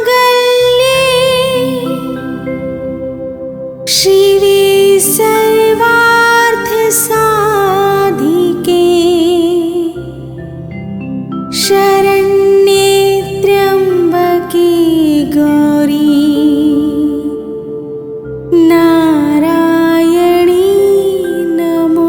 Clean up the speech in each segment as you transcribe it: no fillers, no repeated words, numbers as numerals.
सर्वमंगलमांगल्ये शिवे सर्वार्थसाधिके शरण्ये त्र्यंबके गौरी नारायणी नमोस्तुते।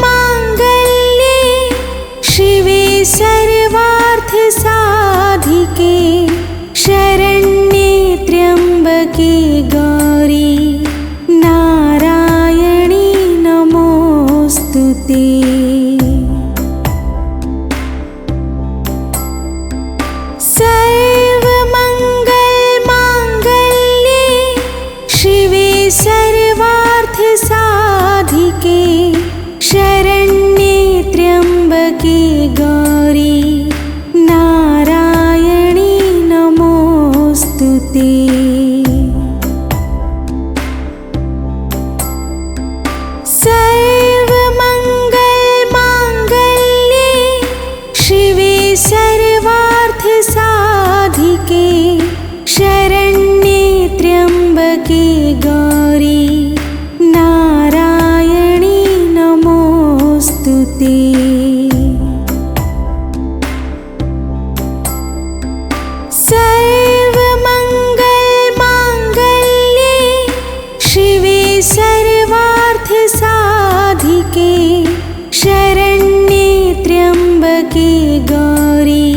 सर्वमंगलमांगल्ये शिवे सर्वार्थसाधिके शरण्ये त्र्यंबके गौरी नारायणी नमोस्तुते। सर्वमंगलमांगल्ये शिवे सर्वार्थसाधिके शरण्ये त्र्यंबके गौरी नारायणी नमोस्तुते। सर्वमंगलमांगल्ये शिवे सर्वार्थसाधिके शरण्ये त्र्यंबके गौरी नारायणी नमोस्तुते। सर्वमंगलमांगल्ये शिवे सर्वार्थसाधिके शरण्ये त्र्यंबके गौरी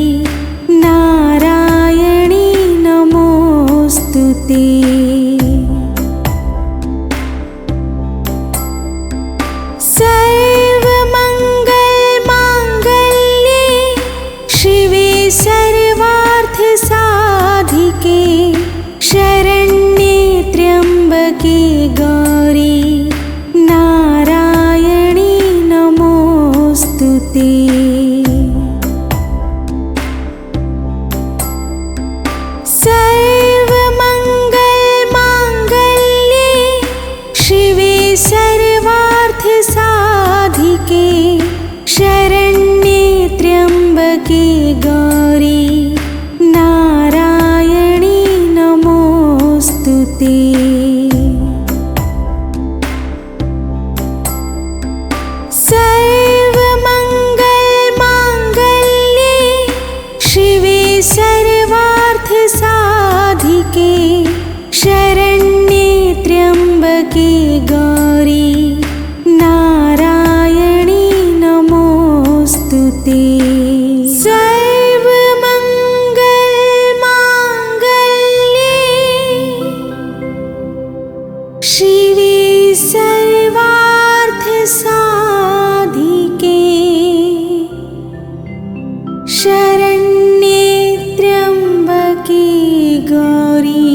नारायणी नमोस्तुते। सर्वमंगलमांगल्ये शिवे सर्वार्थसाधिके शरण्ये त्र्यंबके गौरी नारायणी नमोस्तुते। सर्वमंगलमांगल्ये शिवे सर्वार्थसाधिके शरण्ये त्र्यंबके गौरी नारायणी नमोस्तुते। सर्वमंगलमांगल्ये शिवे सर्वार्थसाधिके शरण्ये त्र्यंबके गौरी नारायणी नमोस्तुते। सर्वमंगलमांगल्ये शिवे सर्वार्थसाधिके शरण्ये त्र्यंबके गौरी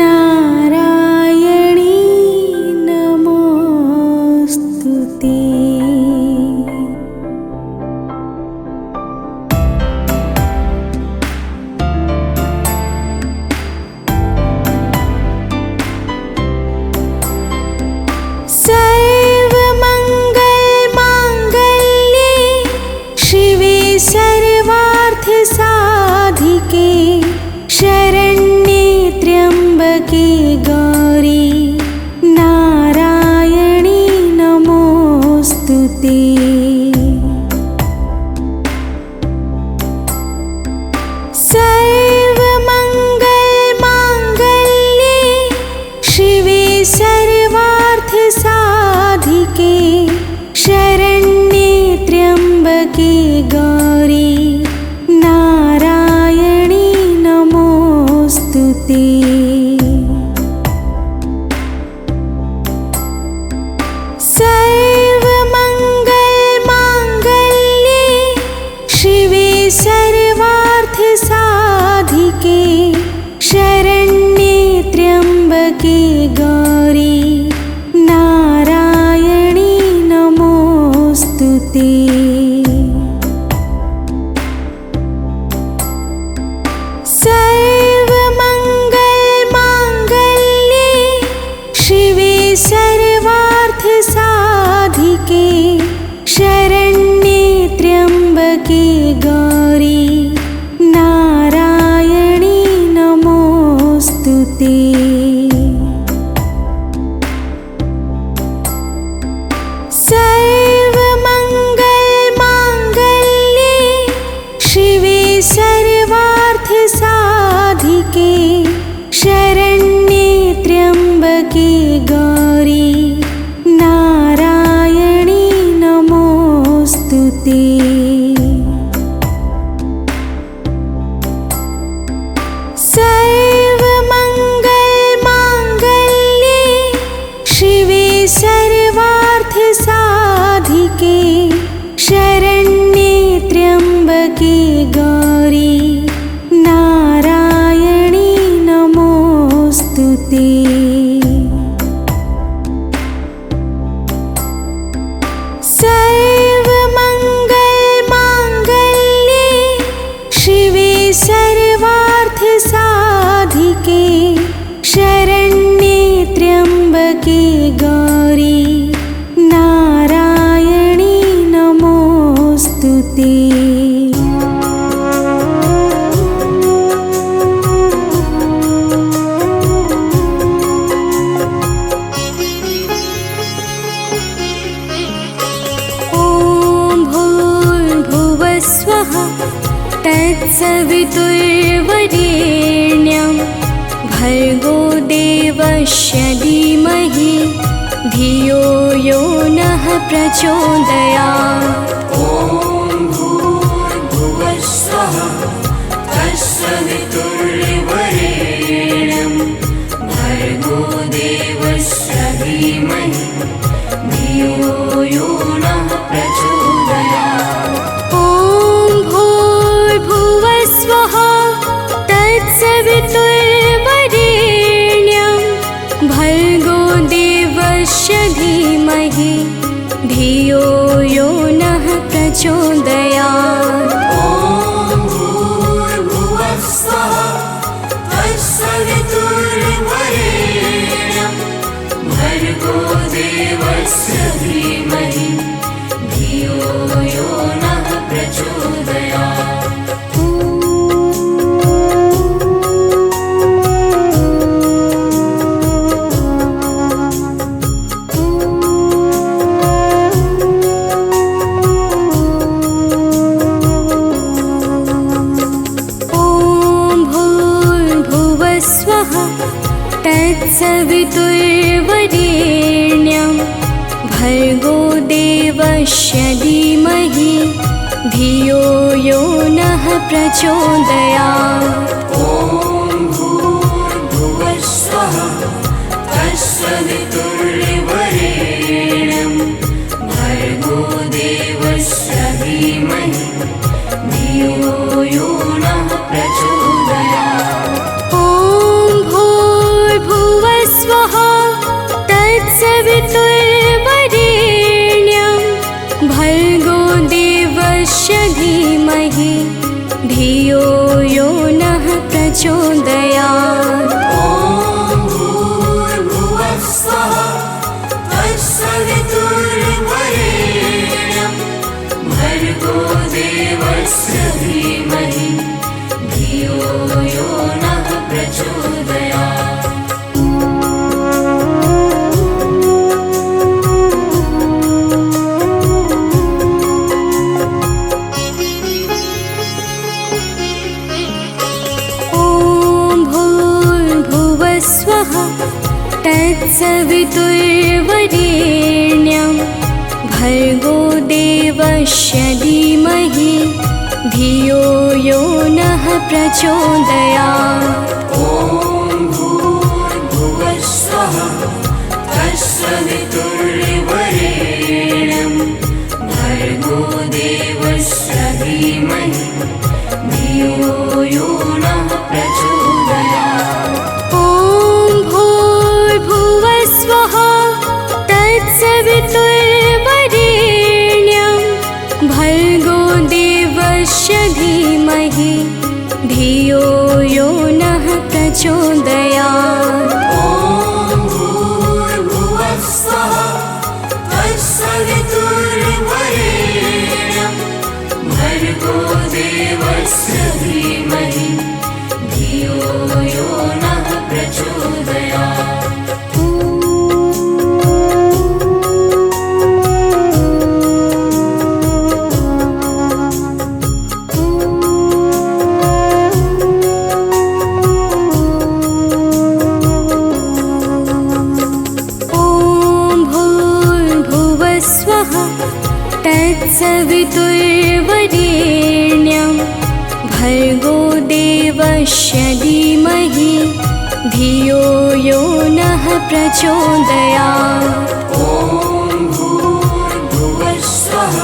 नारायणी नमोस्तुते। सर्वमंगलमांगल्ये शिवे सर्वार्थसाधिके शरण्ये त्र्यंबके गौरी नारायणी नमोस्तुते। सर्वमंगलमांगल्ये शिवे सर्वार्थसाधिके शरण्ये त्र्यंबके गौरी नारायणी नमोस्तुते। सर्वमंगलमांगल्ये शिवे सर्वार्थसाधिके शरण्ये त्र्यंबके गौरी नारायणी नमो भूर्भुवस्वः तत्सवितुर्वरेण्यं भर्गो देवस्य धीमहि धियो यो नः प्रचोदयात्। ॐ भूर्भुवस्वः तत्सवितुर्वरेण्यं भर्गो देवस्य धीमहि धियो यो नः प्रचोदयात्। ॐ भूर्भुवस्वः तत्सवितुर्वरेण्यं भर्गो देवस्य धीमहि धियो यो नः प्रचोदयात्। ॐ भूर्भुवस्वः तत्सवितुर्वरेण्यं भर्गो देवस्य धीमहि धियो यो नः प्रचोदयात्। तत्सवितुर्वरेण्यं भर्गो देवस्य धीमहि धियो यो नः प्रचोदयात्। ॐ भूर्भुवस्वः तत्सवितुर्वरेण्यं भर्गो देवस्य धीमहि धियो यो नः प्रचोदयात्। ॐ भूर्भुवस्वः तत्सवितुर्वरेण्यं भर्गो देवस्य धीमहि धियो यो नः प्रचोदयात्। ॐ भूर्भुवस्वः तत्सवितुर्वरेण्यं भर्गो देवस्य धीमहि धियो यो नः प्रचोदयात्। तत्सवितुर्वरेण्यं भर्गो देवस्य धीमहि धियो यो नः प्रचोदयात्। ॐ भूर्भुवस्वः तत्सवितुर्वरेण्यं भर्गो देवस्य धीमहि धियो यो नः प्रचोदयात्। ॐ भूर्भुवस्वः तत्सवितुर्वरेण्यं भर्गो देवस्य धीमहि धियो यो नः प्रचोदयात्। ॐ भूर्भुवस्वः तत्सवितुर्वरेण्यं भर्गो देवस्य धीमहि धियो यो नः प्रचोदयात्। तत्सवितुर्वरेण्यं भर्गो देवस्य धीमहि धियो यो नः प्रचोदयात्। ॐ भूर्भुवस्वः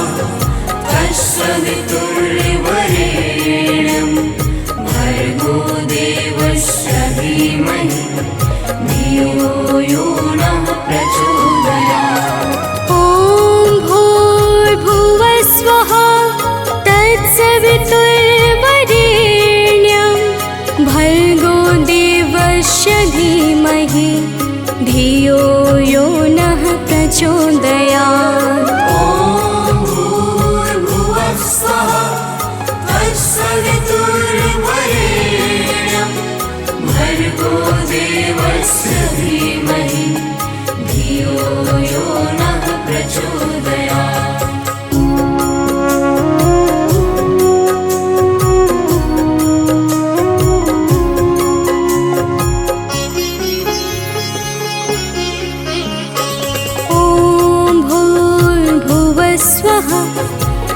तत्सवितुर्वरेण्यं भर्गो देवस्य धीमहि धियो यो नः प्रचोदयात्। ॐ भूर्भुवस्वः तत्सवितुर्वरेण्यं भर्गो देवस्य धीमहि धियो यो नः प्रचोदयात्। ॐ भूर्भुवस्वः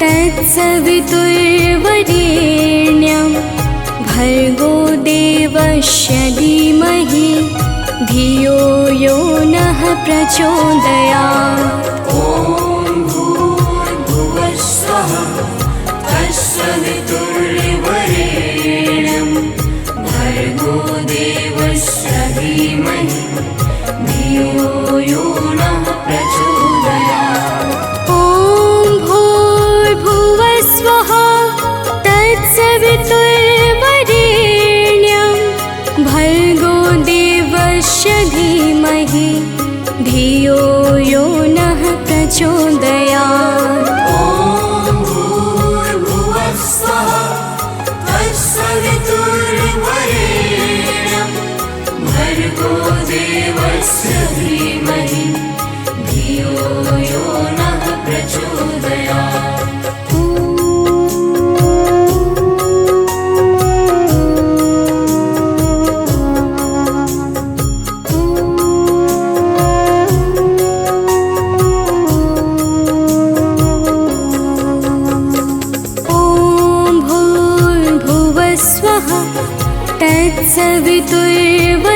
तत्सवितुर्वरेण्यं भर्गो देवस्य धीमहि धियो यो नः प्रचोदयात्। ॐ भूर्भुवः स्वः तत्सवितुर्वरेण्यं भर्गो देवस्य धीमहि धियो यो नः प्रचोदयात्। तत्सवितुर्वरेण्यं भर्गो देवस्य धीमहि धियो यो नः प्रचोदयात्। ॐ भूर्भुवः स्वः तत्सवितुर्वरेण्यं भर्गो देवस्य धीमहि धियो यो नः प्रचोदयात्।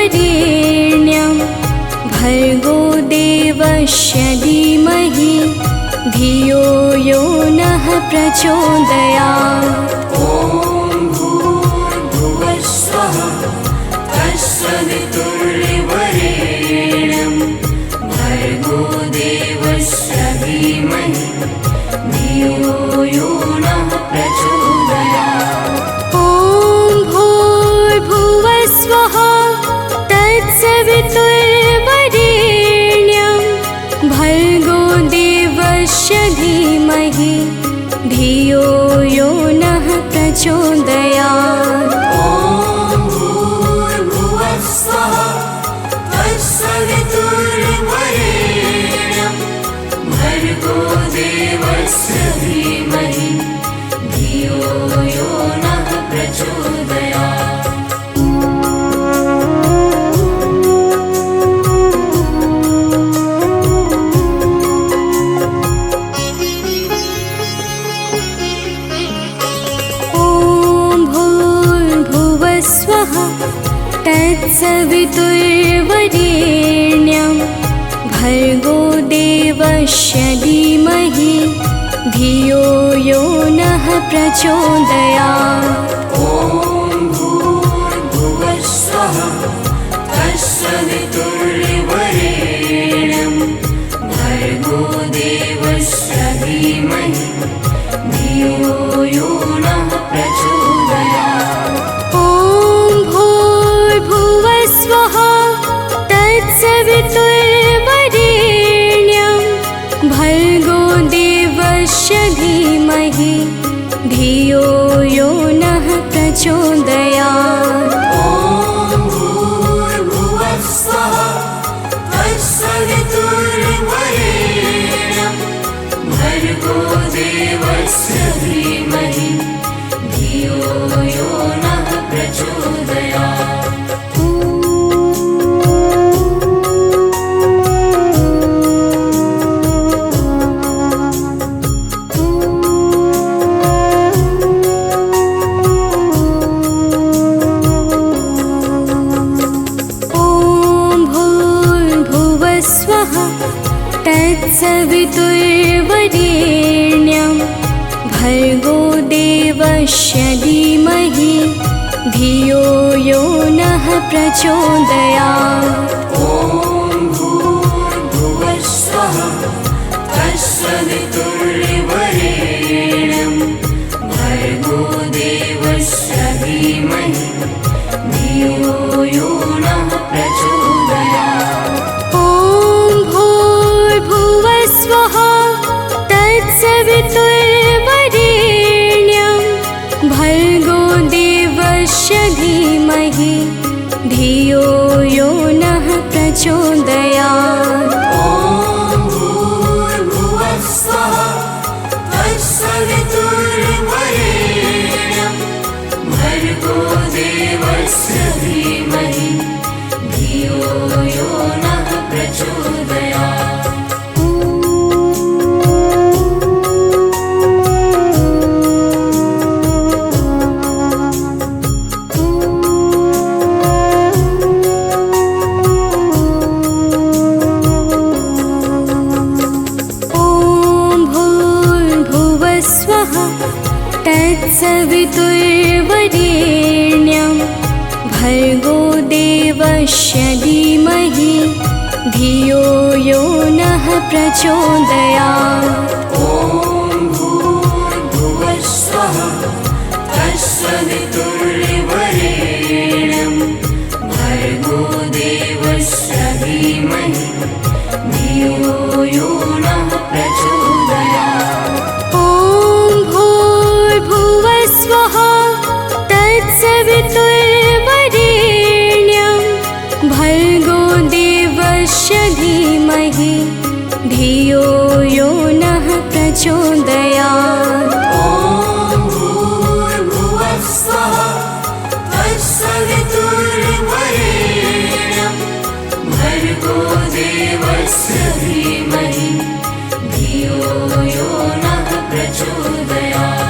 तत्सवितुर्वरेण्यं भर्गो देवस्य धीमहि धियो यो नः प्रचोदयात्। ॐ भूर्भुवः स्वः तत्सवितुर्वरेण्यं भर्गो देवस्य धीमहि धियो यो नः प्रचोदयात्। तत्सवितुर्वरेण्यं भर्गो देवस्य धीमहि धियो यो नः प्रचोदयात्। ॐ भूर्भुवः स्वः तत्सवितुर्वरेण्यं भर्गो देवस्य धीमहि धियो यो नः प्रचोदयात्। तत्सवितुर्वरेण्यं भर्गो देवस्य धीमहि धियो यो नः प्रचोदयात्। ॐ भूर्भुवः स्वः तत्सवितुर्वरेण्यं भर्गो देवस्य धीमहि धियो यो नः प्रचोदयात्। ॐ भूर्भुवः स्वः तत्सवितुर्वरेण्यं भर्गो देवस्य धीमहि धियो यो नः प्रचोदयात्। ॐ भूर्भुवः स्वः तत्सवितुर्वरेण्यं भर्गो देवस्य धीमहि धियो यो नः प्रचोदयात्। तत्सवितुर्वरेण्यं भर्गो देवस्य धीमहि धियो यो नः प्रचोदयात्। ॐ भूर्भुवः स्वः तत्सवितुर्वरेण्यं भर्गो देवस्य धीमहि धियो यो नः प्रचोदयात्। ॐ भूर्भुवः स्वः तत्सवितुर्वरेण्यं भर्गो देवस्य धीमहि धियो यो नः प्रचोदयात्। ॐ भूर्भुवः स्वः तत्सवितुर्वरेण्यं भर्गो देवस्य धीमहि धियो यो नः प्रचोदयात्। तत्सवितुर्वरेण्यं भर्गो देवस्य धीमहि धियो यो नः प्रचोदयात्। ॐ भूर्भुवः स्वः तत्सवितुर्वरेण्यं भर्गो देवस्य धीमहि धियो यो नः प्रचोदयात्। ॐ भूर्भुवः स्वः तत्सवितुर्वरेण्यं भर्गो देवस्य धीमहि धियो यो नः प्रचोदयात्। ॐ भूर्भुवः स्वः तत्सवितुर्वरेण्यं भर्गो देवस्य धीमहि धियो यो नः प्रचोदयात्।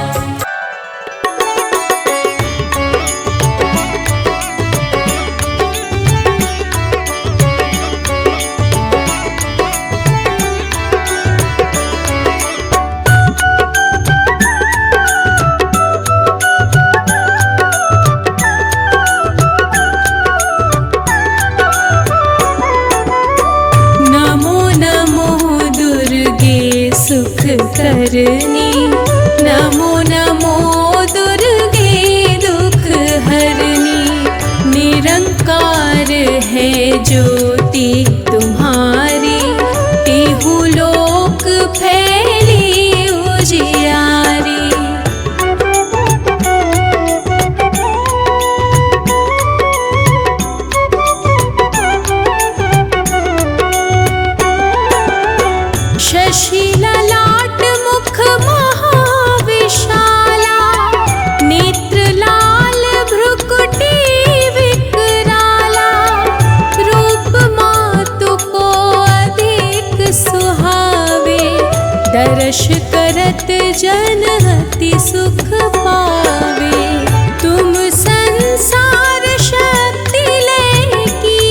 करनी नमो नमो दुर्गे दुख हरनी। निरंकार है ज्योति तुम्हारी तिहु लोक फैली उजियारी। शशि ललाट मुख महाविशाला नेत्र लाल भ्रुकुटी विकराला। रूप मातु को अधिक सुहावे दर्श करत जन अति सुख पावे। तुम संसार शक्ति लेकी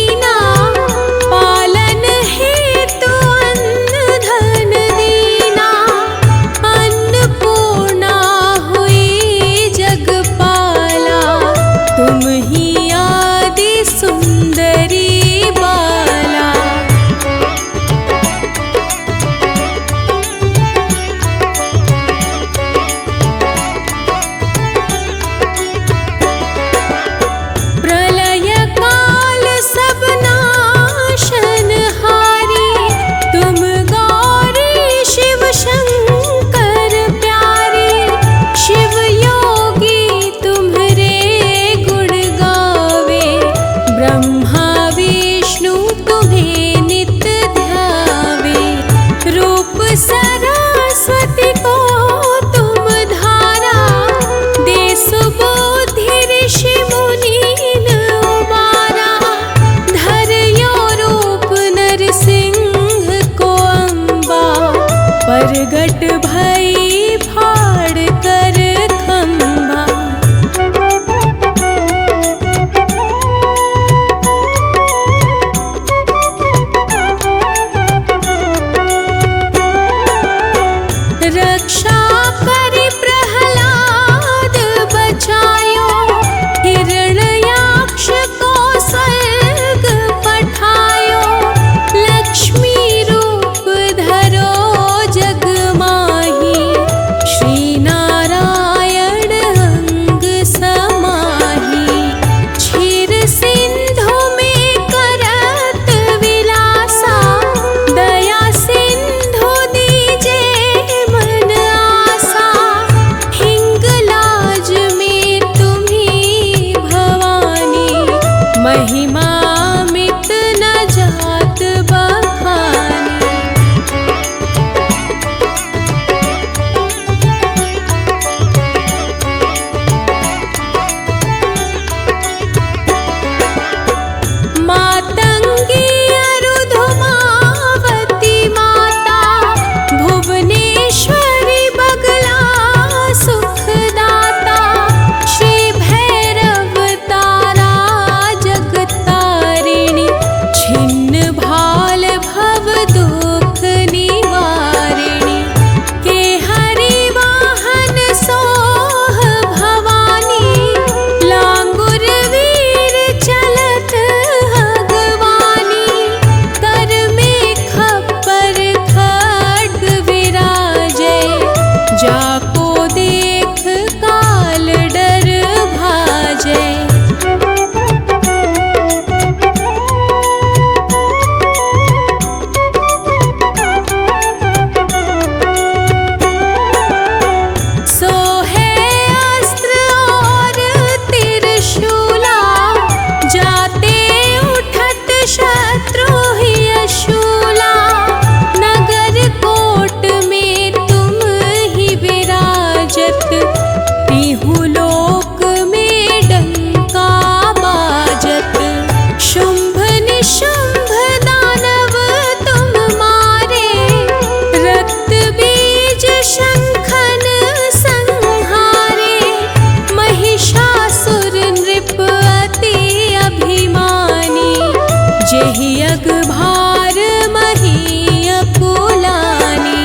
जग भार मही अकुलानी।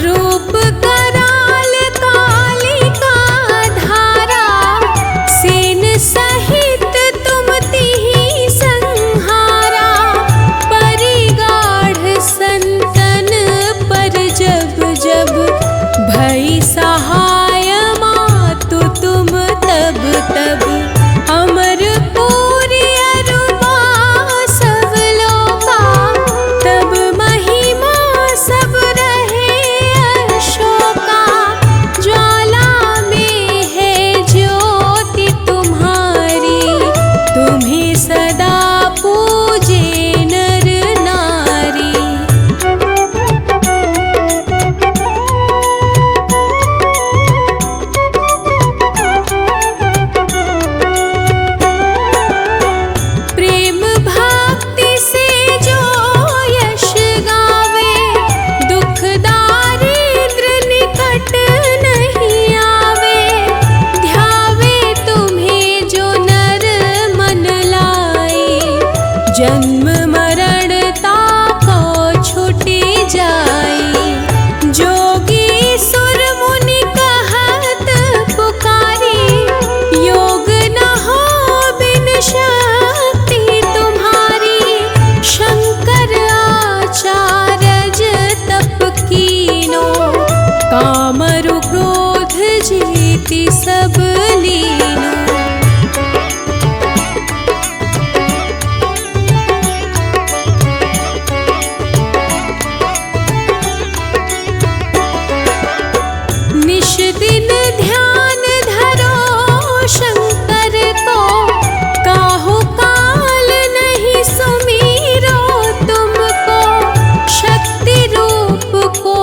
रूप कराल कालिका धारा, सेन सहित तुम तिहि संहारा। परिगाढ़ संतन पर जब जब भई सहाय मातु तुम तब तब। अमर पूरी अरुबा सब लोका, तब महिमा सब रहे अशोका। ज्वाला में है ज्योति तुम्हारी, तुम्हें सदा पूजे नर नारी। प्रेम भक्ति से जो यश गावे, दुख दारिद्र निकट नहीं आवे। ध्यावे तुम्हें जो नर मन लाए, जन्म मरण ताको छूटी जाए। जोगी सुर मुनि कहत पुकारी, योग न हो बिन शक्ति तुम्हारी। शंकर आचार्य तप कीनो, कामरु क्रोध जीति सब लीनो। निश दिन ध्यान धरो शंकर को, काहू काल नहीं सुमीरो तुमको। शक्ति रूप को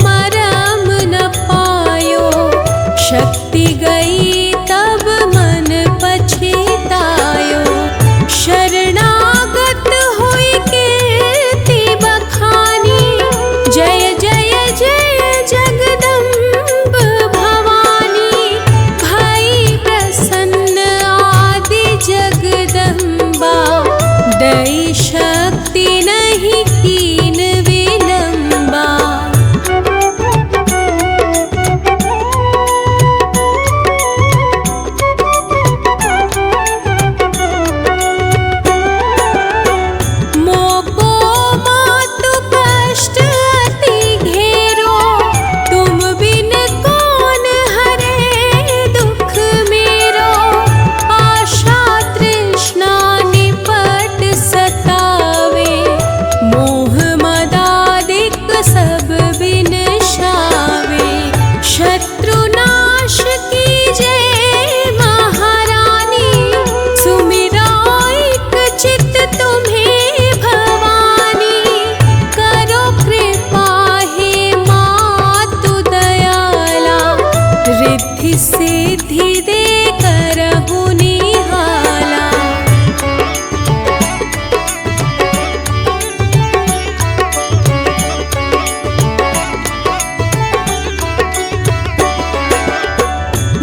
मरम न पायो, शक्ति गई तब मन पछतायो। शरणागत हुई कीर्ति बखानी, जय जय जय जगदम्ब भवानी। भई प्रसन्न आदि जगदम्बा, दई शक्ति नहीं कीन विलंबा। मोको मातु कष्ट अति घेरो, तुम बिन कौन हरे दुख मेरो। आशा तृष्णा निपट सतावे, मोह मदादिक सब बिनशावे। शत्रुनाश कीजय महारानी, सुमिरो एक चित तुम्हें भवानी। करो कृपा हे मातु दयाला, रिद्धि सिद्धि दे करहु निहाला।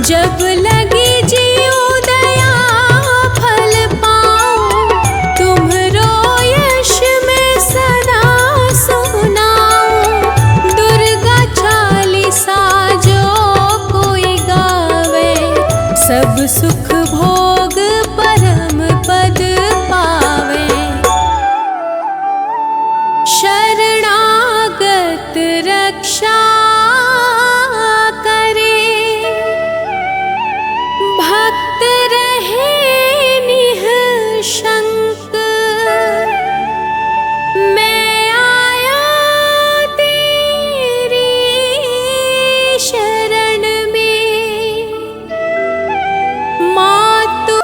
जब लगी जियो दया फल पाओ, तुम्हरो यश में सदा सुनाऊं। दुर्गा चालीसा जो कोई गावे, सब सुख भोग परम पद पावे। शरणागत रक्षा करे, भक्त रहे निःशंक। मैं आया तेरी शरण में, मातु।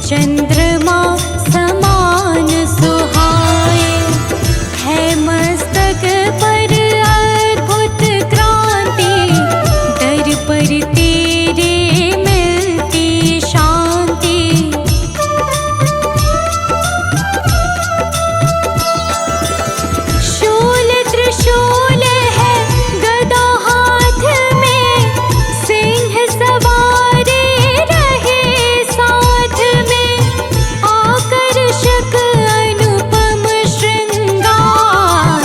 चंद्रमा समान सुहाए। है मस्तक पर अद्भुत क्रांति, दर पर तेरे मिलती शांति। शूल त्रिशूल है गदा हाथ में, सिंह सवारे रहे साथ में। आकर्षक अनुपम श्रृंगार,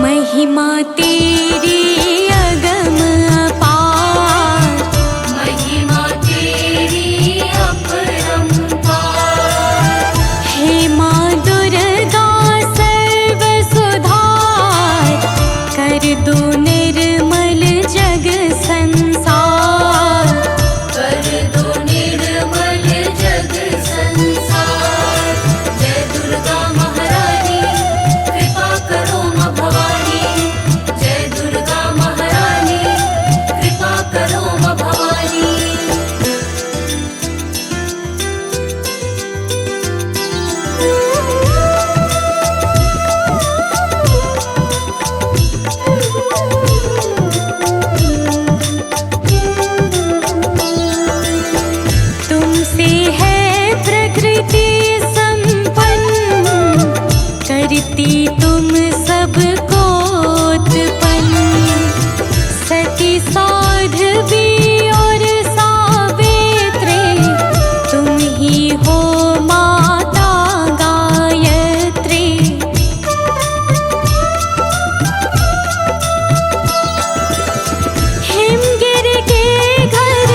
महिमा तेरी अगम अपार। महिमा तेरी अपरंपार। हे माँ दुर्गा सर्व सुधार, कर दो निर्मल जग संसार। कर दो निर्मल जग संसार। जय दुर्गा महारानी कृपा करो माँ भवानी। जय दुर्गा महारानी कृपा करो माँ भवानी। तुमसे है प्रकृति संपन्न, करती तुम सबको उत्पन्न। सती साध्वी और सावित्री, तुम ही हो माता गायत्री। हिमगिर के घर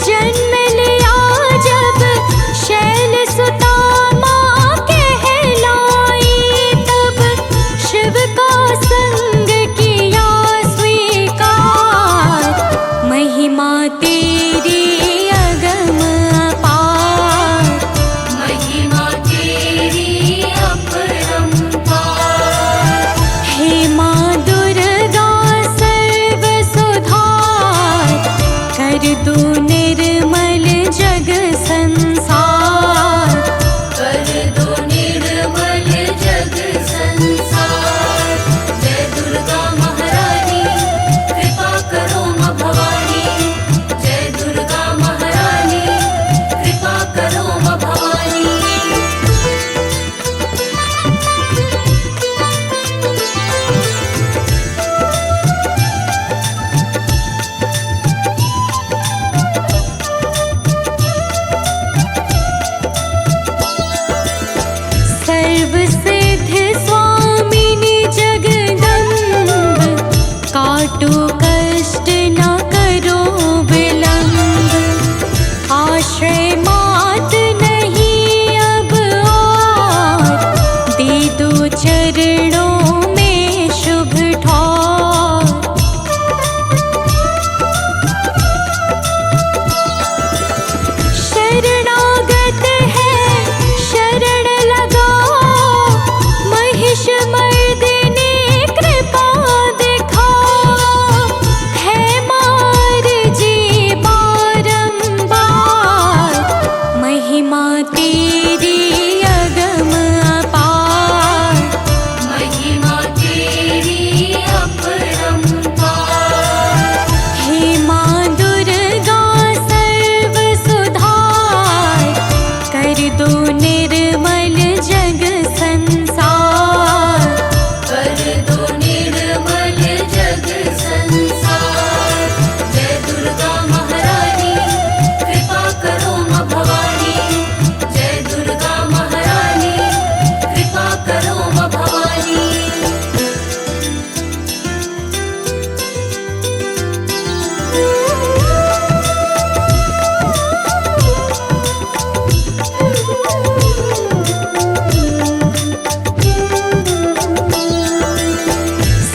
जन्म लिया जब, शैल सुता माँ कहलाई तब। शिव का संग किया स्वीकार, महिमा तेरी अगम अपार। महिमा तेरी अपरंपार। हे माँ दुर्गा सर्व सुधार, कर दो निर्मल जग संसार। कर दो निर्मल जग संसार। जय दुर्गा महारानी कृपा करो माँ भवानी। जय दुर्गा महारानी कृपा करो माँ भवानी। सर्व सिद्ध स्वामिनी जगदम्ब, काटो कष्ट न करो विलंब। आश्रय मात नहीं अब और, दे दो चरणों में शुभ ठौर। शरणागत है शरण लगाओ, महिष मर्दिनी कृपा दिखाओ। है मार जी बारंबार, महिमा तेरी अगम अपार। महिमा तेरी अपरंपार। हे माँ दुर्गा सर्व सुधार, कर दो निर्मल जग संसार। कर दो निर्मल जग संसार। जय दुर्गा महारानी कृपा करो माँ भवानी। जय दुर्गा महारानी कृपा करो माँ भवानी।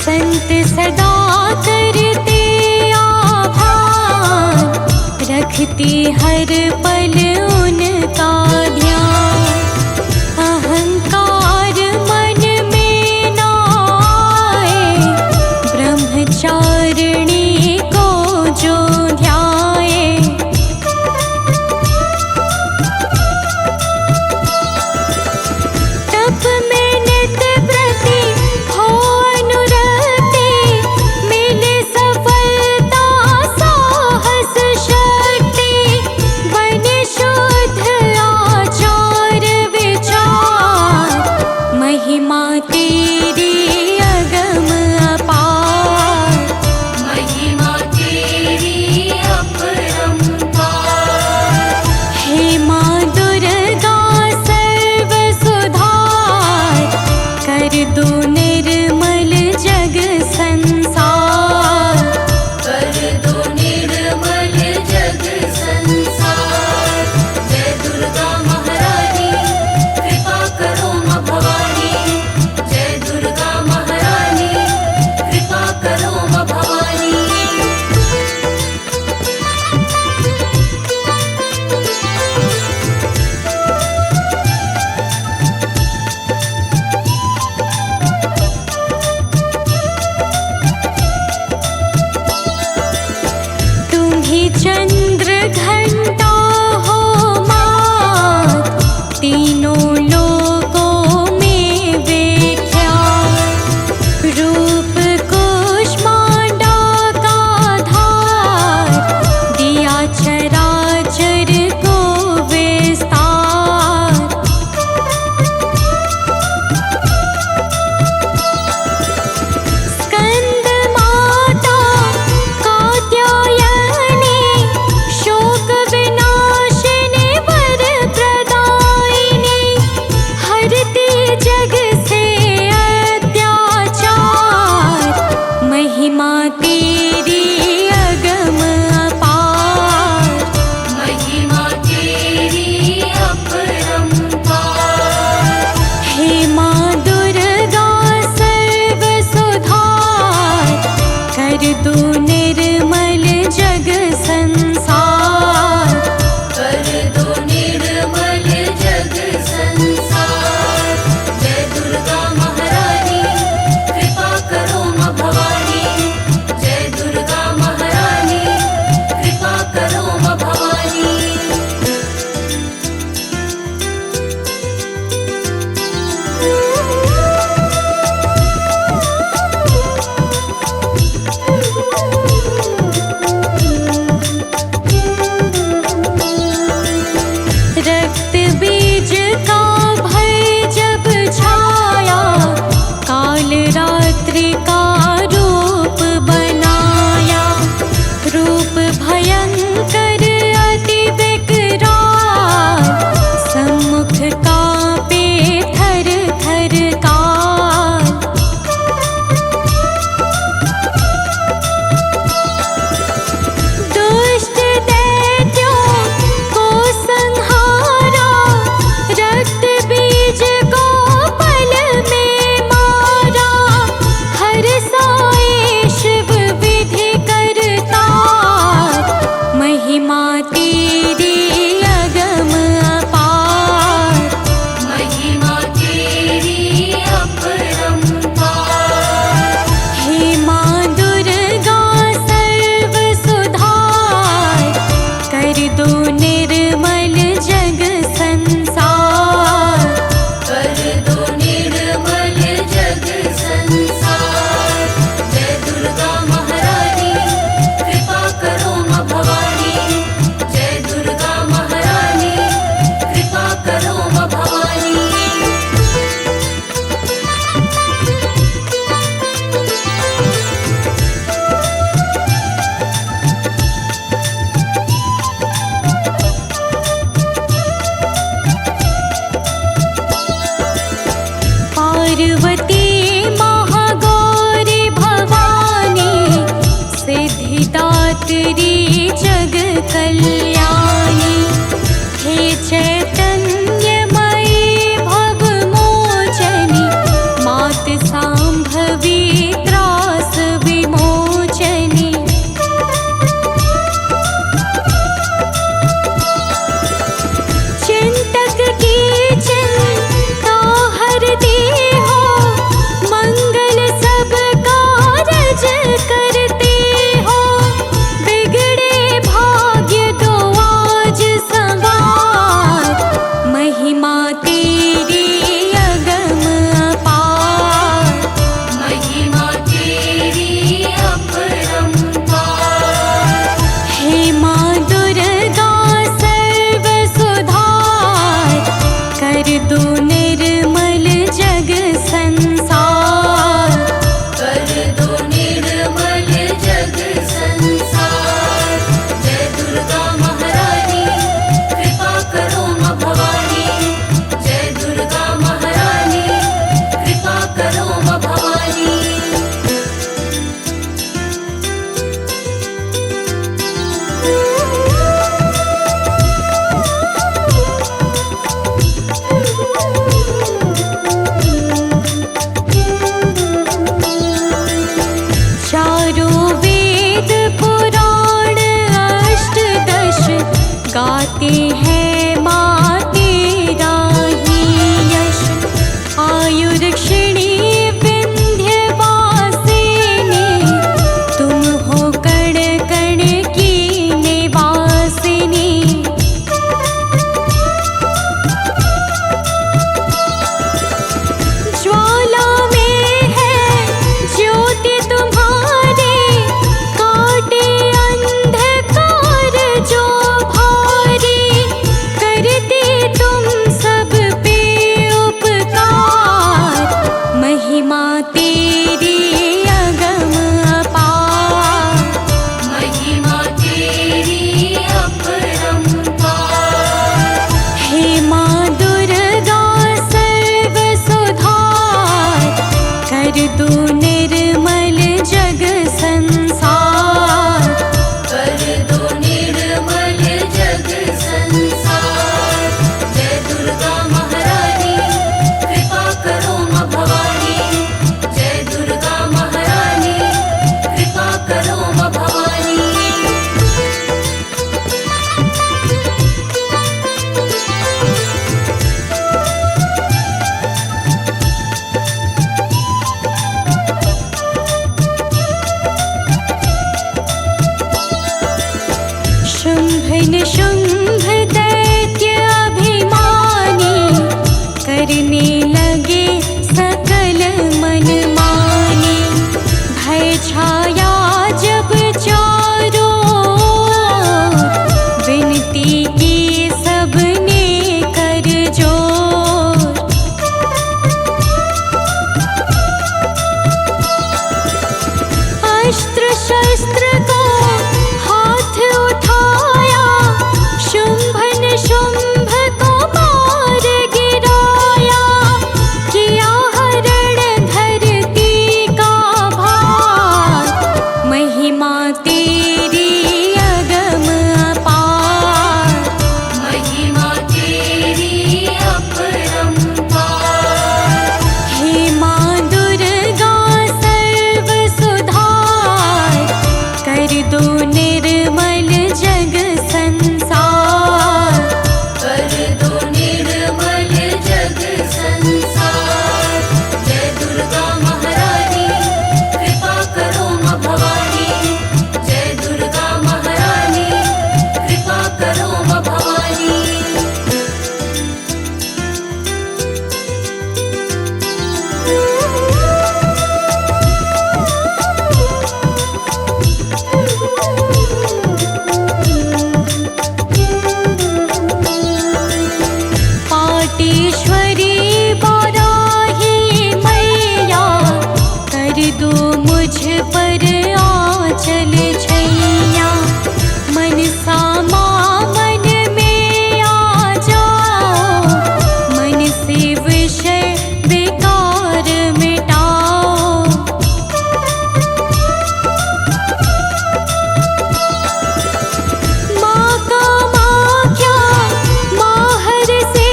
संत सदा करते आभार, रखती हर पल उनका ध्यान। अहंकार मन में ना आए, ब्रह्मचारिणी को जो ध्याए। तेरी अगम अपार, महिमा तेरी अपरंपार। हे माँ दुर्गा सर्व सुधार, कर दो निर्मल जग संसार, कर दो निर्मल जग संसार। जय दुर्गा महारानी कृपा करो माँ भवानी, जय दुर्गा महारानी कृपा करो माँ भवानी। तुम्ही चंद्र घंटा हो माँ, तीनों लोकों में विख्यात। रूप कुष्मांडा का धार, दिया चराचर को विस्तार। स्कंद माता कात्यायनी, शोक विनाशिनी वर प्रदायिनी, हरती जग से अत्याचार, महिमा तेरी अगम अपार, महिमा तेरी अपरंपार। हे माँ दुर्गा सर्व सुधार, कर दो निर्मल जग संसार, कर दो निर्मल जग संसार। जय दुर्गा महारानी कृपा करो माँ भवानी, जय दुर्गा महारानी कृपा करो माँ भवानी। रक्त बीज का भय जब छाया, काल रात्रि का रूप बनाया। रूप भयंकर अति विकराल, सम्मुख कांपे थर थर काल। दुष्ट दैत्यों को संहारा, रक्त बीज को पल में मारा। हर गाते हैं माँ तेरा ही यश। आयुर्क्षिणी विंध्यवासिनी, तुम हो कण कण की निवासिनी। ज्वाला में है ज्योति तुम्हारी, काटे अंधकार जो भारी। करती तुम सब पे उपकार, महिमा तेरी अगम अपार। महिमा तेरी अपरंपार। हे माँ दुर्गा सर्व सुधार, कर दो निर्मल जग संसार। कर दो निर्मल जग संसार। जय दुर्गा महारानी कृपा करो माँ भवानी। जय दुर्गा महारानी कृपा करो माँ भवानी। शुंभ निशुंभ दैत्य अभिमानी, करने लगे सकल मनमानी। भय छाया जब चारों ओर, विनती की सबने कर जोर। अस्त्र शस्त्र को हाथ उठाया, शुंभ निशुंभ को मार गिराया। किया हरण धरती का भार, महिमा तेरी अगम अपार। महिमा तेरी अपरंपार। हे माँ दुर्गा सर्व सुधार, कर दो निर्मल जग संसार। कर दो निर्मल जग संसार। जय दुर्गा महारानी कृपा करो माँ भवानी। जय दुर्गा महारानी कृपा करो माँ भवानी। पाटेश्वरी बाराही मैया, कर दो मुझ पर आंचल छैया। मनसा माँ मन में आ जाओ, मन से विषय विकार मिटाओ। माँ कामाख्या माहर से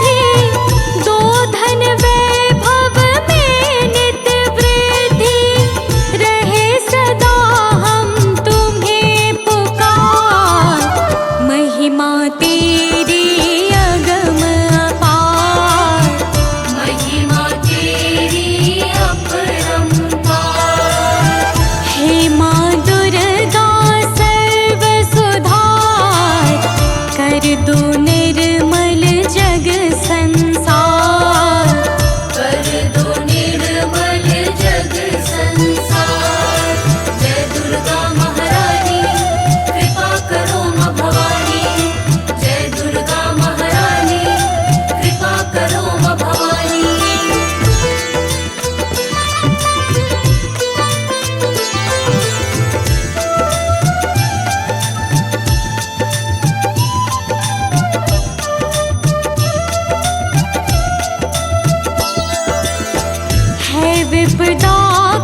थी, दो धन वैभव में नित वृद्धि। रहे सदा हम तुम्हें पुकार, महिमा तेरी अगम अपार। महिमा तेरी अपरंपार। हे माँ दुर्गा सर्व सुधार, कर दो निर्मल जग संसार। कर दो निर्मल जग संसार। जय दुर्गा महारानी कृपा करो माँ भवानी। जय दुर्गा महारानी कृपा करो माँ भवानी। है विपदा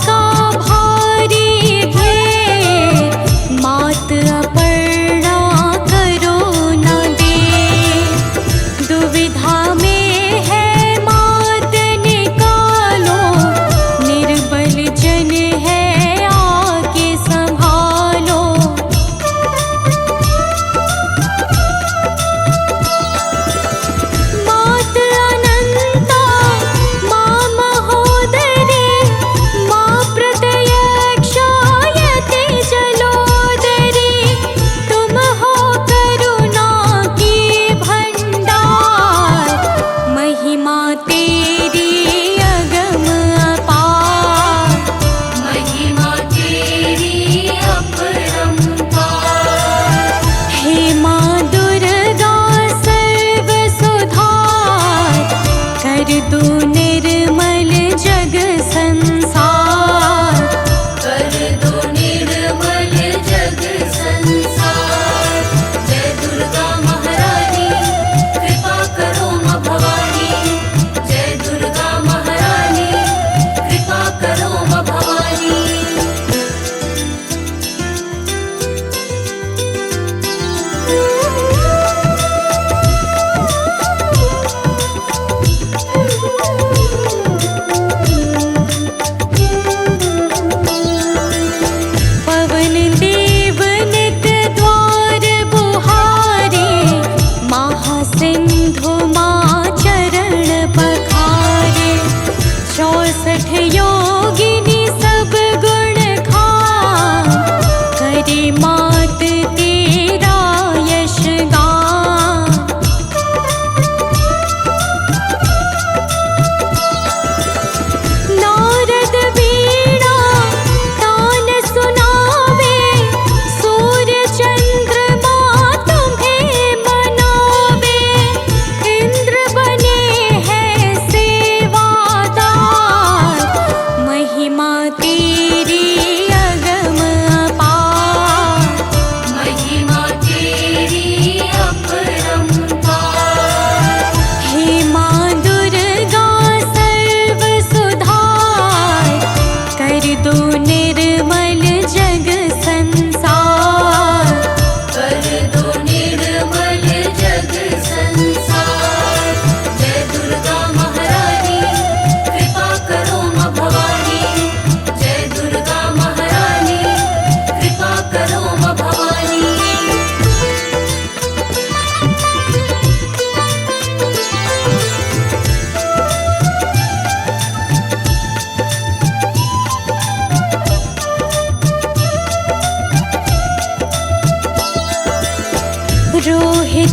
का भारी घेर, मात अपर्णा करो न देर। दुविधा में है मात निकालो, निर्बल जन है आके संभालो।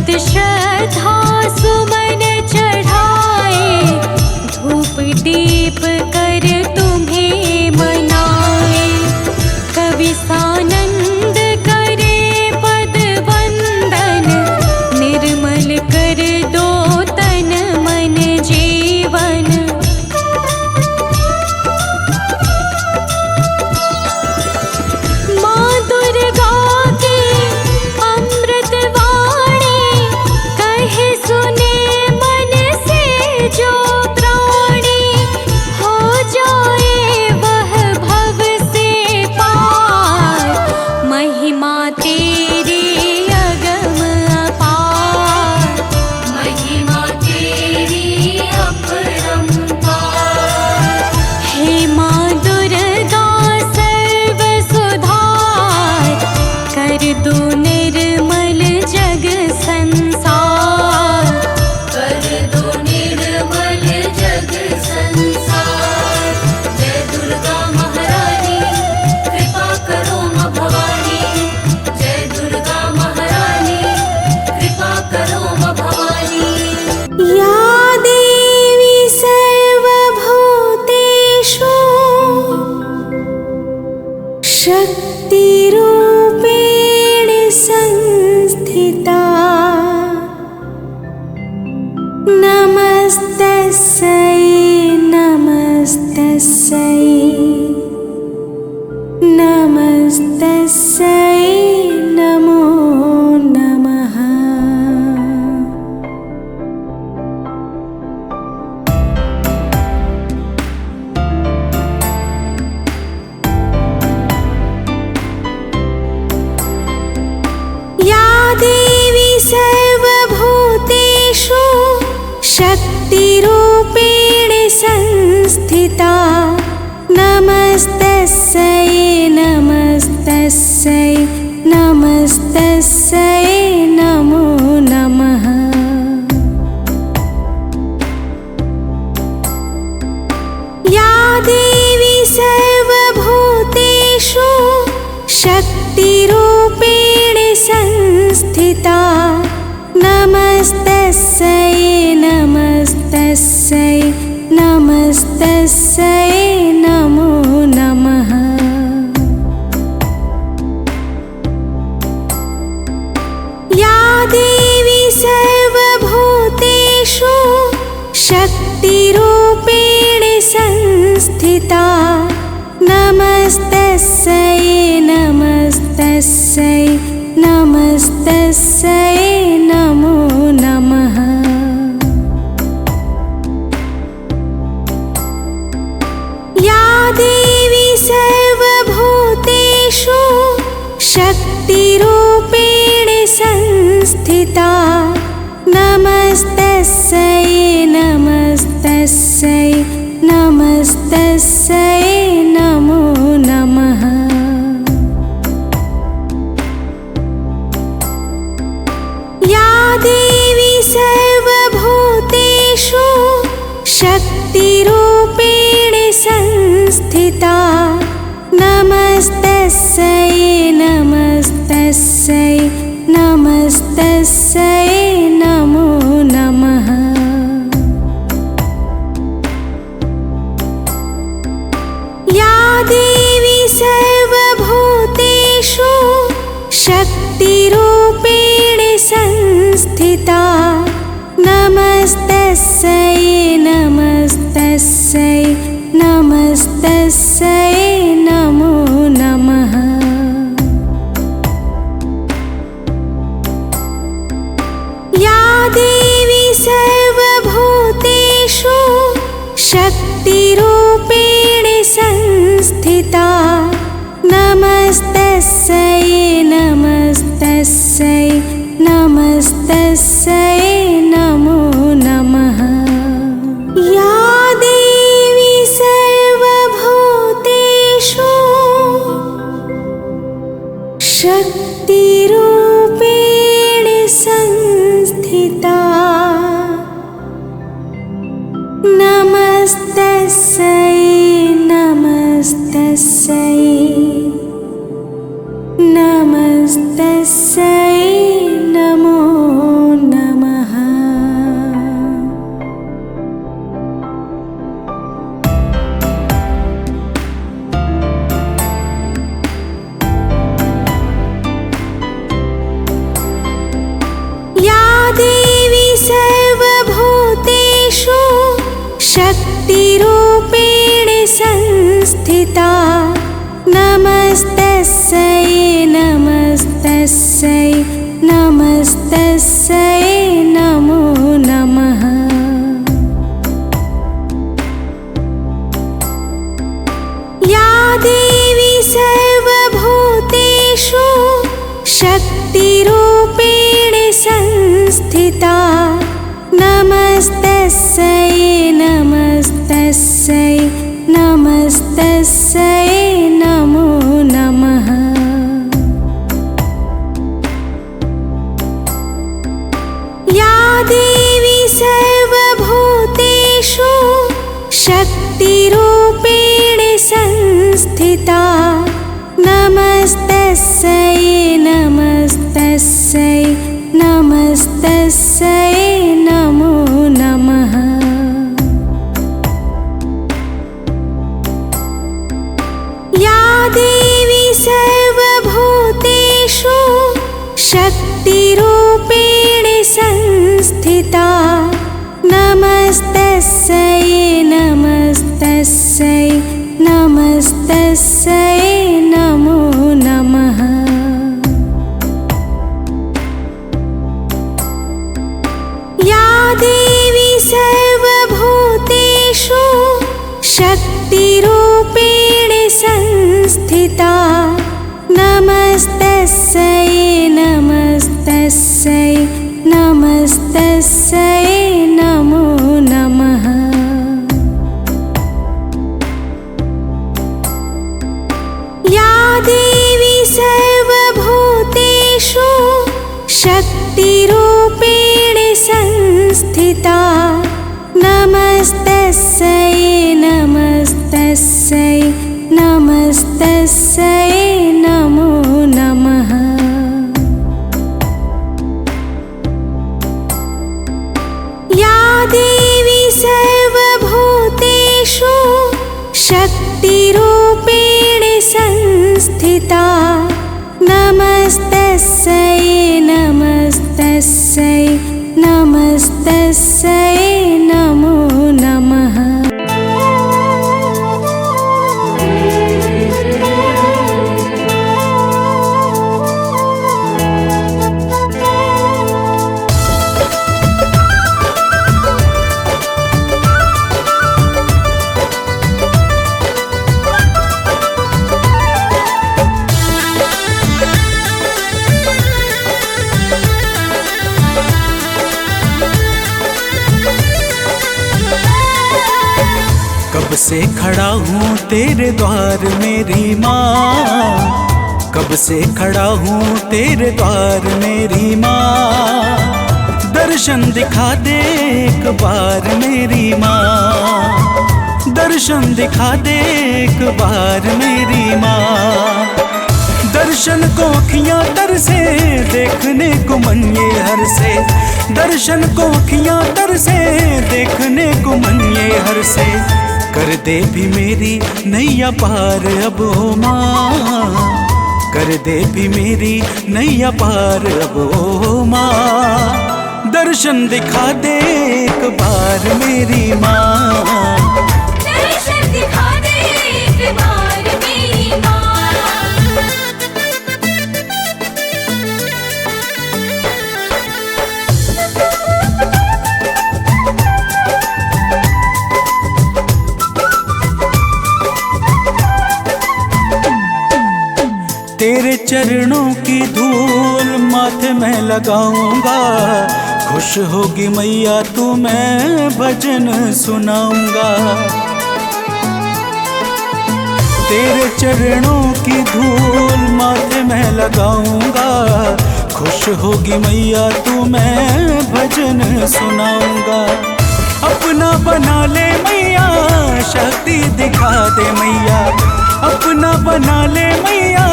भक्त श्रद्धा सुमन चढ़ाए, धूप दीप कर तुम्हें मनाए। कवि सानंद करे पद वंदन, निर्मल कर दो तन मन जीवन। माँ दुर्गा की अमृत वाणी, कहे सुने मन से जो प्राणी, हो जाए वह भव से पार। महिमा तेरी अगम अपार, महिमा तेरी अपरंपार। हे माँ दुर्गा सर्व सुधार, कर दो निर्मल जग संसार। कर दो निर्मल जग संसार। जय दुर्गा महारानी, कृपा करो माँ भवानी। जय दुर्गा महारानी, कृपा करो माँ भवानी। या देवी सर्वभूतेषु शक्तिरूपेण संस्थिता, नमस्तस्यै नमस्तस्यै नमस्तस्यै नमो नमः। या देवी सर्वभूतेषु शक्तिरूपेण संस्थिता, नमस्तस्यै नमस्तस्यै नमस्तस्यै नमो नमः। या देवी सर्वभूतेषु शक्तिरूपेण संस्थिता, नमस्तस्यै नमस्तस्यै नमस्तस्यै नमो नमः। या देवी सर्वभूतेषु शक्तिरूपेण संस्थिता, नमस्तस्यै नमस्तस्यै नमस्तस्यै नमो नमः। या देवी सर्वभूतेषु शक्तिरूपेण संस्थिता, नमस्तस्यै नमस्तस्यै नमस्तस्यै नमो नमः। या देवी सर्वभूतेषु शक्तिरूपेण संस्थिता, नमस्तस्यै नमस्तस्यै नमस्तस्यै नमो नमः। या देवी सर्वभूतेषु शक्तिरूपेण संस्थिता, नमस्तस्यै नमस्तस्यै नमस्तस्यै नमो नमः। या देवी सर्वभूतेषु शक्तिरूपेण संस्थिता, नमस्तस्यै नमस्तस्यै नमस्तस्यै नमो नमः। या देवी सर्वभूतेषु शक्तिरूपेण संस्थिता, नमस्तस्यै नमस्तस्यै नमस्तस्यै नमो संस्थिता नमस्तस्यै नमस्तस्यै नमस्तस्यै नमो नमः। या देवी सर्वभूतेषु शक्तिरूपेण संस्थिता नमस्तस्यै नमस्तस्यै नमस्तस्यै नमो नमः। या देवी सर्वभूतेषु शक्तिरूपेण संस्थिता नमस्तस्यै नमस्तस्यै नमस्तस्यै नमो नमः। या देवी सर्वभूतेषु शक्तिरूपेण संस्थिता नमस्तस्यै नमस्तस्यै नमस्तस्यै नमो नमः। या देवी सर्वभूतेषु शक्तिरूपेण संस्थिता नमस्तस्यै नमस्तस्यै नमस्तस्यै नमो नमः। या देवी सर्वभूतेषु शक्तिरूपेण संस्थिता नमस्तस्यै नमस्तस्यै नमस्तस्यै नमो नमः। या देवी सर्वभूतेषु शक्तिरूपेण संस्थिता नमस्तस्यै नमस्तस्यै नमस्तस्यै नमो नमः। कब से खड़ा हूँ तेरे द्वार मेरी माँ, कब से खड़ा हूँ तेरे द्वार मेरी माँ। दर्शन दिखा दे एक बार मेरी माँ, दर्शन दिखा दे एक बार मेरी माँ। दर्शन को अखियाँ तरसे देखने को मन ये हर से, दर्शन को अखियाँ तरसे देखने को मन ये हर से। कर दे भी मेरी नैया पार अब ओ माँ, कर दे भी मेरी नैया पार अब ओ माँ। दर्शन दिखा दे एक बार मेरी माँ, दर्शन दिखा दे एक बार मेरी माँ। तेरे चरणों की धूल माथे में लगाऊंगा, खुश होगी मैया तू मैं भजन सुनाऊंगा। तेरे चरणों की धूल माथे में लगाऊंगा, खुश होगी मैया तू मैं भजन सुनाऊंगा। अपना बना ले मैया शक्ति दिखा दे मैया, अपना बना ले मैया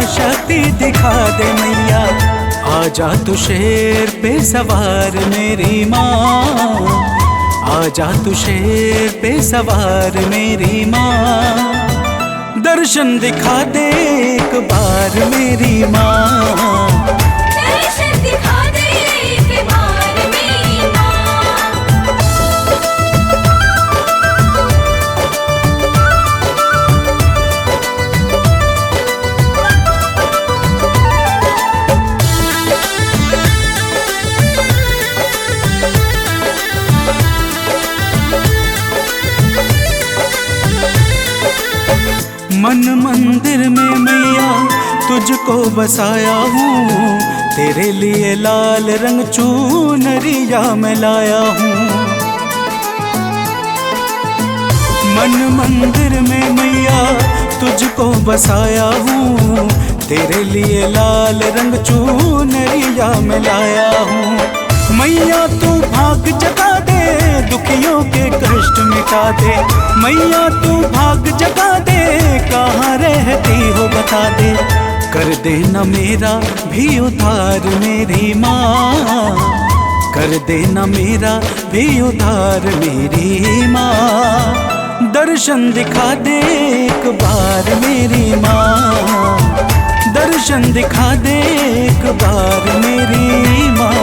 शक्ति दिखा दे मैया। आजा तू शेर पे सवार मेरी माँ, आजा तू शेर पे सवार मेरी माँ। दर्शन दिखा दे एक बार मेरी माँ, दर्शन दिखा दे एक बार मेरी माँ। मन मंदिर में मैया तुझको बसाया हूँ, तेरे लिए लाल रंग चुनरिया मैं लाया हूँ। मन मंदिर में मैया तुझको बसाया हूँ, तेरे लिए लाल रंग चुनरिया मैं लाया हूँ। मैया तू भाग जगा दे, दुखियों के कष्ट मिटा दे। मैया तू भाग जगा दे, कहाँ रहती हो बता दे। कर देना मेरा भी उद्धार मेरी माँ, कर देना मेरा भी उद्धार मेरी माँ। दर्शन दिखा दे एक बार मेरी माँ, दर्शन दिखा दे एक बार मेरी माँ।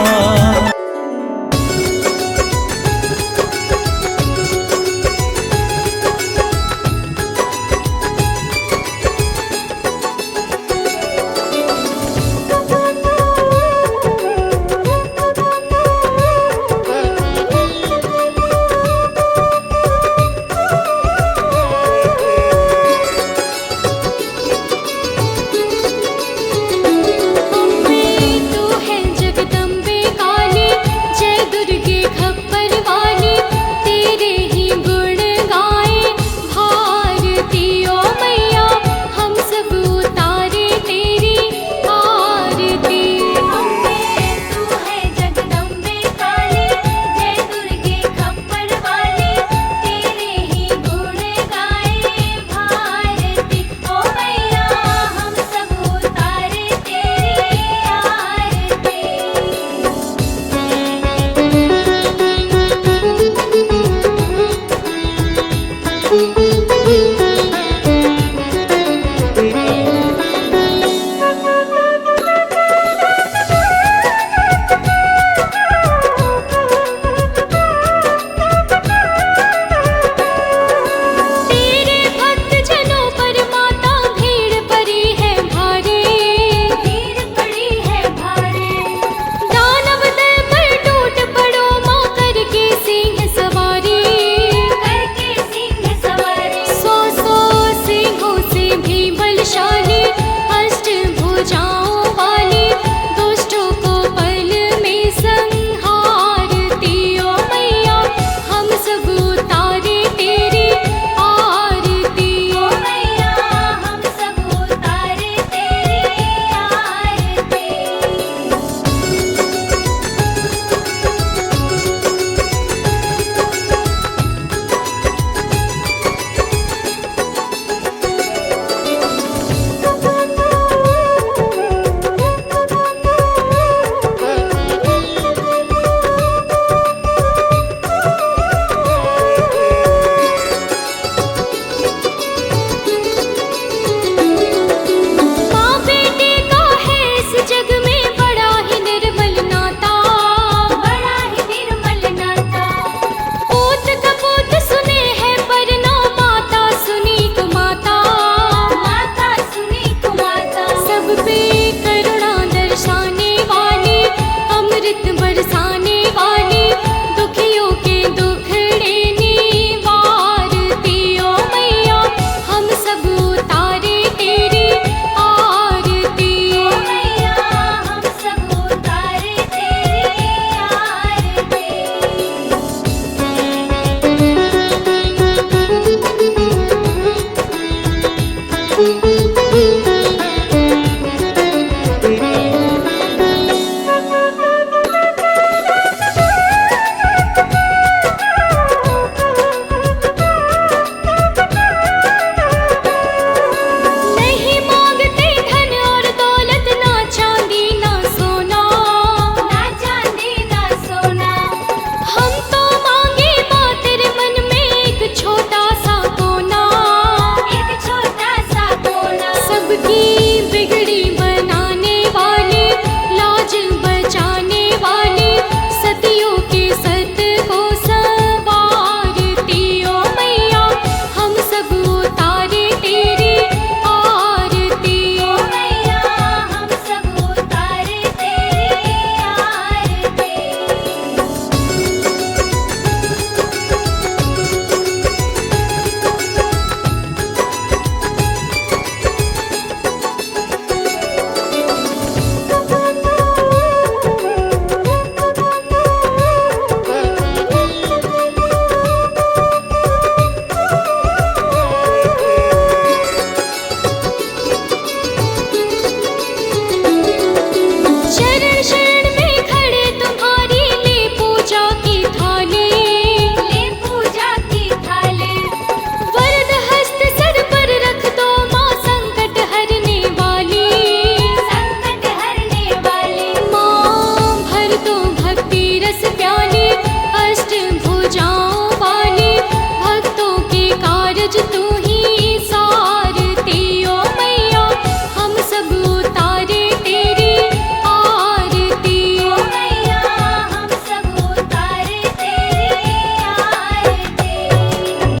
Thank you.